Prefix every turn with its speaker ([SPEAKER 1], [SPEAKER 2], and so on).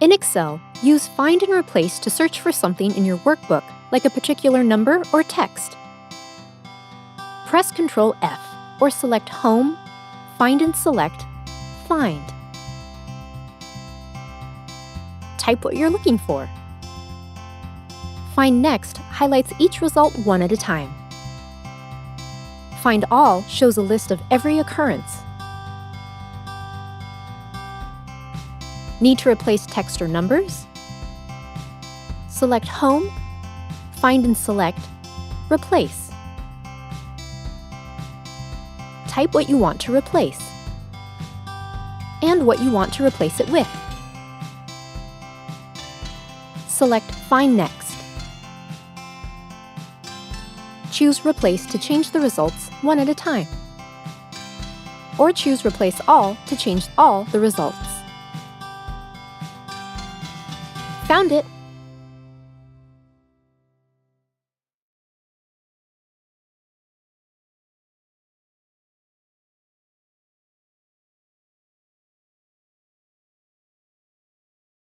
[SPEAKER 1] In Excel, use Find and Replace to search for something in your workbook, like a particular number or text. Press Ctrl F or select Home, Find and select Find. Type what you're looking for. Find Next highlights each result one at a time. Find All shows a list of every occurrence. Need to replace text or numbers? Select Home, Find and select Replace. Type what you want to replace and what you want to replace it with. Select Find Next. Choose Replace to change the results one at a time. Or choose Replace All to change all the results. Found it!